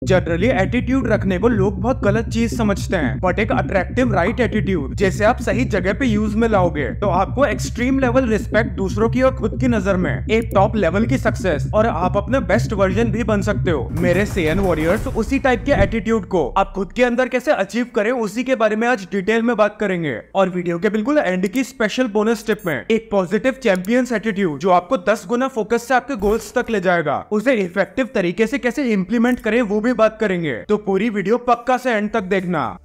Generally attitude रखने को लोग बहुत गलत चीज समझते हैं, बट एक अट्रैक्टिव राइट एटीट्यूड जैसे आप सही जगह पे यूज में लाओगे तो आपको एक्सट्रीम लेवल रिस्पेक्ट दूसरों की और खुद की नजर में एक टॉप लेवल की सक्सेस और आप अपने बेस्ट वर्जन भी बन सकते हो। मेरे सेयन वॉरियर्स उसी टाइप के एटीट्यूड को आप खुद के अंदर कैसे अचीव करें उसी के बारे में आज डिटेल में बात करेंगे। और वीडियो के बिल्कुल एंड की स्पेशल बोनस टिप में एक पॉजिटिव चैंपियंस एटीट्यूड जो आपको 10 गुना फोकस से आपके गोल्स तक ले जाएगा, उसे इफेक्टिव तरीके से कैसे इंप्लीमेंट करें वो भी बात करेंगे। तो पूरी वीडियो पक्का से एंड तक देखना।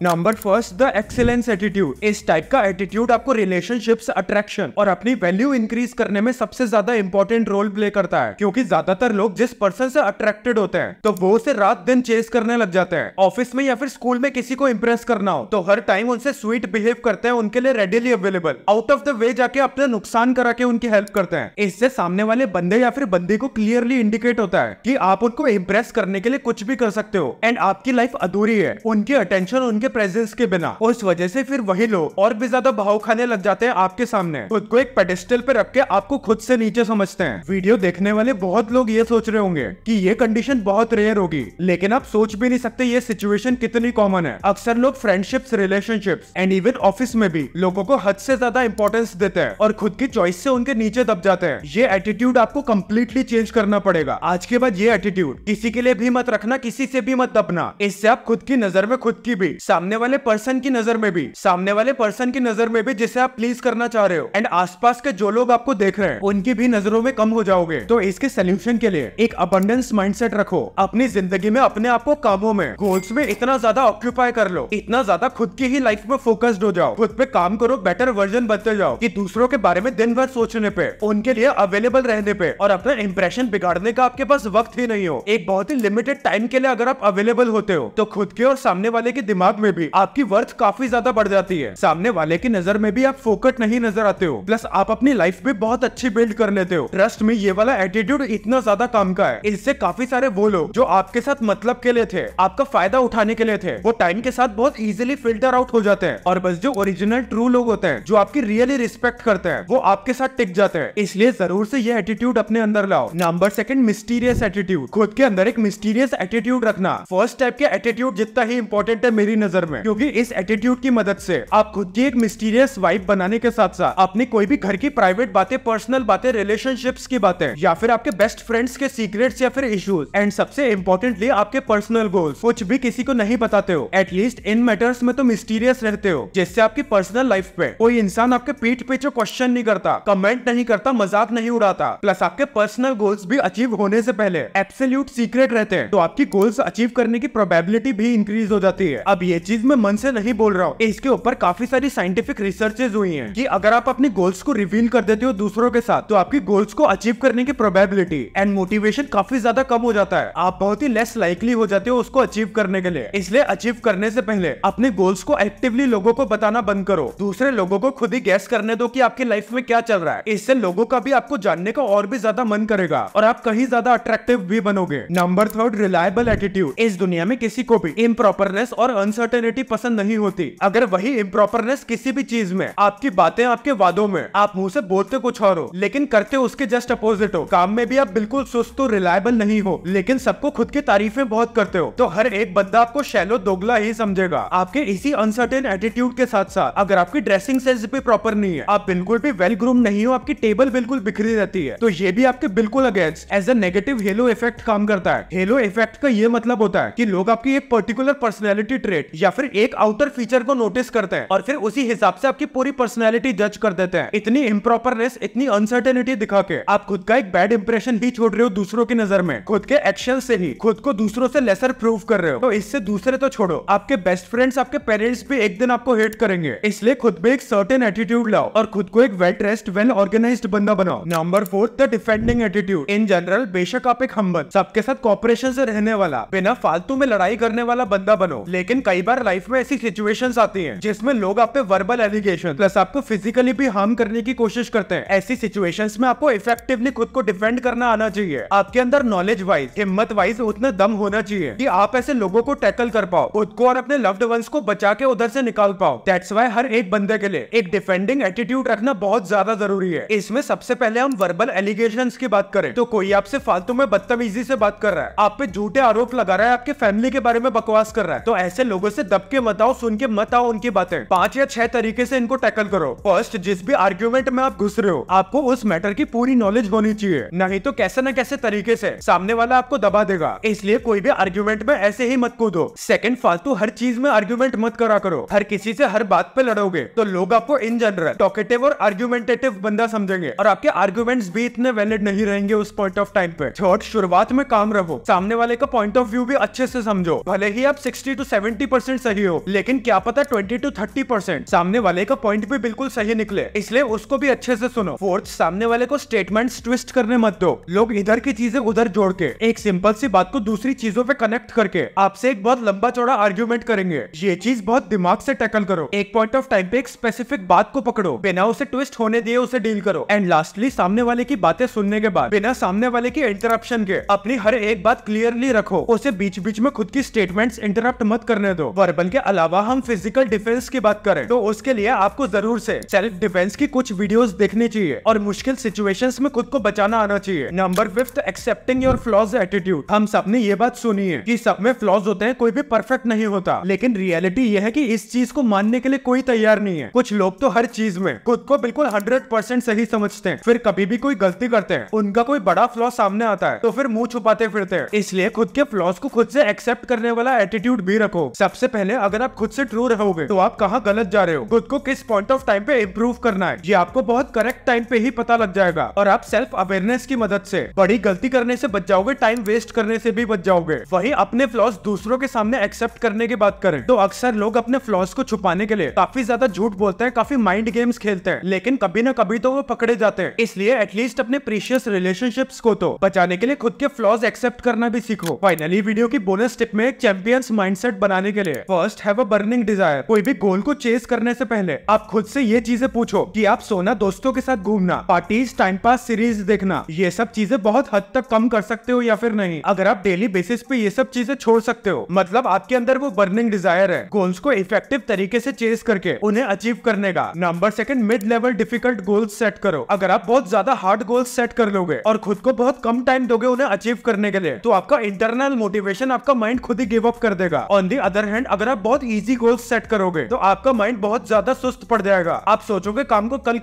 Number first, the excellence attitude. इस टाइप का एटीट्यूड आपको रिलेशनशिप्स, अट्रैक्शन और अपनी वैल्यू इंक्रीज करने में सबसे ज्यादा इंपॉर्टेंट रोल प्ले करता है, क्योंकि ज्यादातर लोग जिस पर्सन से अट्रैक्टेड होते हैं तो वो उसे रात दिन चेस करने लग जाते हैं। ऑफिस में या फिर स्कूल में किसी को इंप्रेस करना हो तो हर टाइम उनसे स्वीट बिहेव करते हैं, उनके लिए readily available, out of the way जाके अपना नुकसान करा के उनकी हेल्प करते हैं। इससे सामने वाले बंदे या फिर बंदी को क्लियरली इंडिकेट होता है कि आप उनको इंप्रेस करने के लिए कुछ भी कर सकते हो एंड आपकी लाइफ अधूरी है उनकी अटेंशन, उनके प्रेजेंस के बिना। उस वजह से फिर वही लोग और भी ज्यादा भाव खाने लग जाते हैं आपके सामने, खुद को एक पेडेस्टल पे रख के आपको खुद से नीचे समझते हैं। वीडियो देखने वाले बहुत लोग ये सोच रहे होंगे कि ये कंडीशन बहुत रेयर होगी, लेकिन आप सोच भी नहीं सकते ये सिचुएशन कितनी कॉमन है। अक्सर लोग friendships, relationships and even office में भी लोगों को हद से ज्यादा इंपॉर्टेंस देते हैं और खुद की चॉइस से उनके नीचे दब जाते हैं। ये एटीट्यूड आपको कंप्लीटली चेंज करना पड़ेगा। आज के बाद ये एटीट्यूड किसी के लिए भी मत रखना, किसी से भी मत दबना। इससे आप खुद की नजर में खुद की भी, सामने वाले पर्सन की नजर में भी, सामने वाले पर्सन की नजर में भी जिसे आप प्लीज करना चाह रहे हो एंड आसपास के जो लोग आपको देख रहे हैं उनकी भी नजरों में कम हो जाओगे। तो इसके सोल्यूशन के लिए एक अबंडेंस माइंडसेट रखो। अपनी जिंदगी में अपने आप को कामों में, गोल्स में इतना ज्यादा ऑक्यूपाई कर लो, इतना ज्यादा खुद की ही लाइफ में फोकस्ड हो जाओ, खुद पे काम करो, बेटर वर्जन बनते जाओ कि दूसरों के बारे में दिन भर सोचने पे, उनके लिए अवेलेबल रहने पे और अपना इंप्रेशन बिगाड़ने का आपके पास वक्त ही नहीं हो। एक बहुत ही लिमिटेड टाइम के लिए अगर आप अवेलेबल होते हो तो खुद के और सामने वाले के दिमाग में भी आपकी वर्थ काफी ज्यादा बढ़ जाती है। सामने वाले की नजर में भी आप फोकट नहीं नजर आते हो, प्लस आप अपनी लाइफ भी बहुत अच्छी बिल्ड कर लेते हो। ट्रस्ट में ये वाला एटीट्यूड इतना ज्यादा काम का है, इससे काफी सारे वो लोग जो आपके साथ मतलब के लिए थे, आपका फायदा उठाने के लिए थे, वो टाइम के साथ बहुत इजीली फिल्टर आउट हो जाते हैं और बस जो ओरिजिनल ट्रू लोग होते हैं, जो आपकी रियली रिस्पेक्ट करते हैं, वो आपके साथ टिक जाते हैं। इसलिए जरूर से ये एटीट्यूड अपने अंदर लाओ। Number second, mysterious attitude. खुद के अंदर एक मिस्टीरियस एटीट्यूड रखना फर्स्ट टाइप के एटीट्यूड जितना ही इंपॉर्टेंट है मेरी नजर में, क्योंकि इस एटीट्यूड की मदद से आप खुद की एक मिस्टीरियस वाइब बनाने के साथ साथ अपनी कोई भी घर की प्राइवेट बातें, पर्सनल बातें, रिलेशनशिप्स की बातें या फिर आपके बेस्ट फ्रेंड्स के सीक्रेट्स या फिर इश्यूज एंड सबसे इंपॉर्टेंटली आपके पर्सनल गोल्स कुछ भी किसी को नहीं बताते हो। एटलीस्ट इन मैटर्स में तो मिस्टीरियस रहते हो, जिससे आपकी पर्सनल लाइफ पे कोई इंसान आपके पीठ पीछे क्वेश्चन नहीं करता, कमेंट नहीं करता, मजाक नहीं उड़ाता। प्लस आपके पर्सनल गोल्स भी अचीव होने से पहले एब्सोल्यूट सीक्रेट रहते हैं, तो आपकी गोल्स अचीव करने की प्रोबेबिलिटी भी इंक्रीज हो जाती है। अब ये चीज मैं मन से नहीं बोल रहा हूँ, इसके ऊपर काफी सारी साइंटिफिक रिसर्चेज हुई हैं कि अगर आप अपनी गोल्स को रिवील कर देते हो दूसरों के साथ तो आपकी गोल्स को अचीव करने की प्रोबेबिलिटी एंड मोटिवेशन काफी ज्यादा कम हो जाता है। आप बहुत ही लेस लाइकली हो जाते हो उसको अचीव करने के लिए। इसलिए अचीव करने से पहले अपने गोल्स को एक्टिवली लोगों को बताना बंद करो। दूसरे लोगों को खुद ही गैस करने दो कि आपकी लाइफ में क्या चल रहा है। इससे लोगों का भी आपको जानने का और भी ज्यादा मन करेगा और आप कहीं ज्यादा अट्रैक्टिव भी बनोगे। Number third, reliable attitude. इस दुनिया में किसी को भी इम्प्रॉपरनेस और अनसर्टेनिटी पसंद नहीं होती। अगर वही इम्प्रॉपरनेस किसी भी चीज में, आपकी बातें, आपके वादों में, आप मुंह से बोलते कुछ और हो लेकिन करते उसके जस्ट अपोजिट हो, काम में भी आप बिल्कुल सुस्त तो रिलायबल नहीं हो लेकिन सबको खुद की तारीफें बहुत करते हो, तो हर एक बंदा आपको शैलो, दोगला ही समझेगा। आपके इसी अनसर्टेन एटीट्यूड के साथ साथ अगर आपकी ड्रेसिंग सेंस भी प्रॉपर नहीं है, आप बिल्कुल भी वेल ग्रूम नहीं हो, आपकी टेबल बिल्कुल बिखरी रहती है, तो ये भी आपके बिल्कुल against as a negative halo effect काम करता है। हेलो इफेक्ट का ये मतलब होता है कि लोग आपकी एक पर्टिकुलर पर्सनैलिटी ट्रेट या फिर एक आउटर फीचर को नोटिस करते हैं और फिर उसी हिसाब से आपकी पूरी पर्सनैलिटी जज कर देते हैं। इतनी इम्प्रॉपरनेस, इतनी अनसर्टेनिटी दिखा के आप खुद का एक बैड इंप्रेशन ही छोड़ रहे हो दूसरों की नजर में। खुद के एक्शन से ही खुद को दूसरों से लेसर प्रूव कर रहे हो, तो इससे दूसरे तो छोड़ो, आपके बेस्ट फ्रेंड्स, आपके पेरेंट्स भी एक दिन आपको हेट करेंगे। इसलिए खुद में एक सर्टेन एटीट्यूड लाओ और खुद को एक वेल ड्रेस्ड, वेल ऑर्गेनाइज्ड बंदा बनाओ। Number fourth, the defending attitude. In general बेशक आप एक हम्बल, सबके साथ कोऑपरेशन से रहने वाला, बिना फालतू में लड़ाई करने वाला बंदा बनो, लेकिन कई बार लाइफ में ऐसी सिचुएशंस आती हैं जिसमें लोग आप पे वर्बल एलिगेशन प्लस आपको फिजिकली भी हार्म करने की कोशिश करते हैं। ऐसी सिचुएशंस में आपको इफेक्टिवली खुद को डिफेंड करना आना चाहिए। आपके अंदर नॉलेज वाइज, हिम्मत वाइज उतना दम होना चाहिए कि आप ऐसे लोगों को टैकल कर पाओ, खुद को और अपने लव्ड वंस को बचा के उधर से निकाल पाओ। दैट्स व्हाई हर एक बंदे के लिए एक डिफेंडिंग एटीट्यूड रखना बहुत ज्यादा जरूरी है। इसमें सबसे पहले हम वर्बल एलिगेशंस की बात करें तो कोई आपसे फालतू में बदतमीजी से बात कर रहा है, आप पे झूठे आरोप लगा रहा है, आपके फैमिली के बारे में बकवास कर रहा है, तो ऐसे लोगों से दब के मत आओ, सुन के मत आओ उनकी बातें। 5 या 6 तरीके से इनको टैकल करो। फर्स्ट, जिस भी आर्ग्यूमेंट में आप घुस रहे हो आपको उस मैटर की पूरी नॉलेज होनी चाहिए, नहीं तो कैसे न कैसे तरीके से सामने वाला आपको दबा देगा। इसलिए कोई भी आर्ग्यूमेंट में ऐसे ही मत कूदो। सेकंड, फालतू हर चीज में आर्ग्यूमेंट मत करा करो। हर किसी से हर बात पे लड़ोगे तो लोग आपको इन जनरल टॉकेटिव और आर्ग्यूमेंटेटिव बंदा समझेंगे और आपके आर्ग्यूमेंट्स भी इतने वैलिड नहीं रहेंगे उस पॉइंट ऑफ टाइम पे। थर्ड, शुरुआत में काम रहो, सामने वाले का पॉइंट ऑफ व्यू भी अच्छे से समझो। भले ही आप 60 to 70% सही हो, लेकिन क्या पता 20 to 30% सामने वाले का पॉइंट भी बिल्कुल सही निकले, इसलिए उसको भी अच्छे से सुनो। फोर्थ, सामने वाले को स्टेटमेंट्स ट्विस्ट करने मत दो। लोग इधर की चीजें उधर जोड़ के एक सिंपल सी बात को दूसरी चीजों पे कनेक्ट करके आपसे एक बहुत लंबा चौड़ा आर्ग्यूमेंट करेंगे। ये चीज बहुत दिमाग से टैकल करो। एक पॉइंट ऑफ टाइम पे एक स्पेसिफिक बात को पकड़ो, बिना उसे ट्विस्ट होने दिए उसे डील करो। एंड लास्टली, सामने वाले की बातें सुनने के बाद बिना सामने वाले की इंटरप्शन के अपनी हर एक बात क्लियरली रखो। उसे बीच बीच में खुद की स्टेटमेंट्स इंटरप्ट मत करने दो। वर्बल के अलावा हम फिजिकल डिफेंस की बात करें तो उसके लिए आपको जरूर से सेल्फ डिफेंस की कुछ वीडियोस देखनी चाहिए और मुश्किल सिचुएशंस में खुद को बचाना आना चाहिए। Number 5, accepting your flaws attitude. हम सबने ये बात सुनी है कि सब में फ्लॉज होते हैं, कोई भी परफेक्ट नहीं होता, लेकिन रियलिटी ये है कि इस चीज को मानने के लिए कोई तैयार नहीं है। कुछ लोग तो हर चीज में खुद को बिल्कुल 100% सही समझते हैं, फिर कभी भी कोई गलती करते हैं, उनका कोई बड़ा फ्लॉ सामने आता है तो फिर मुंह छुपाते फिरते हैं। इसलिए खुद के फ्लॉज को खुद से एक्सेप्ट करने वाला एटीट्यूड भी रखो। सबसे पहले अगर आप खुद से ट्रू रहोगे तो आप कहाँ गलत जा रहे हो, खुद को किस पॉइंट ऑफ टाइम पे इम्प्रूव करना है, ये आपको बहुत करेक्ट टाइम पे ही पता लग जाएगा और आप सेल्फ अवेयरनेस की मदद से बड़ी गलती करने से बच जाओगे, टाइम वेस्ट करने से भी बच जाओगे। वही अपने फ्लॉज दूसरों के सामने एक्सेप्ट करने की बात करें तो अक्सर लोग अपने फ्लॉज को छुपाने के लिए काफी ज्यादा झूठ बोलते हैं, काफी माइंड गेम्स खेलते हैं, लेकिन कभी ना कभी तो वो पकड़े जाते हैं। इसलिए एटलीस्ट अपने प्रीशियस रिलेशनशिप्स को तो बचाने के लिए खुद के फ्लॉज एक्सेप्ट करना भी सीखो। फाइनली वीडियो की बोनस टिप में एक चैंपियंस माइंडसेट बनाने के लिए first, have a burning desire. कोई भी गोल को चेस करने से पहले आप खुद से ये चीजें पूछो कि आप सोना, दोस्तों के साथ घूमना, पार्टीज, टाइम पास, सीरीज देखना, ये सब चीजें बहुत हद तक कम कर सकते हो या फिर नहीं। अगर आप डेली बेसिस पे ये सब चीजें छोड़ सकते हो, मतलब आपके अंदर वो बर्निंग डिजायर है गोल्स को इफेक्टिव तरीके से चेस करके उन्हें अचीव करने का। Number 2, mid level difficult goals set करो। अगर आप बहुत ज्यादा हार्ड गोल्स सेट कर लोगे और खुद को बहुत कम टाइम दोगे उन्हें अचीव करने के लिए, तो आपका इंटरनल मोटिवेशन, आपका माइंड खुद ही गिव अप कर देगा। ऑन दी अदर हैंड, अगर आप बहुत इजी गोल्स सेट करोगे तो आपका माइंड बहुत ज्यादा सुस्त पड़ जाएगा। आप सोचोगे काम को कल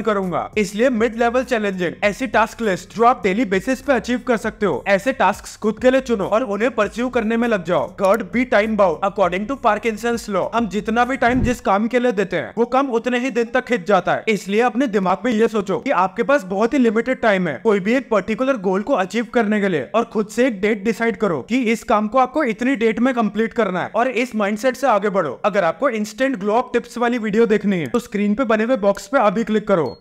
करूंगा। इसलिए मिड लेवल चैलेंजिंग ऐसी टास्क लिस्ट जो आप डेली बेसिस पे अचीव कर सकते हो, ऐसे टास्क खुद के लिए चुनो और उन्हें परस्यू करने में लग जाओ। Third, be time bound. According to Parkinson's law, हम जितना भी टाइम जिस काम के लिए देते हैं वो काम उतने ही दिन तक खिंच जाता है। इसलिए अपने दिमाग में ये सोचो कि आपके पास बहुत ही लिमिटेड टाइम है कोई भी एक पर्टिकुलर गोल को अचीव करने के लिए, और खुद से एक डेट डिसाइड करो कि इस काम को आपको इतनी डेट में कंप्लीट करना है और इस माइंडसेट से आगे बढ़ो। अगर आपको इंस्टेंट ग्लो अप टिप्स वाली वीडियो देखनी है तो स्क्रीन पे बने हुए बॉक्स पे अभी क्लिक करो।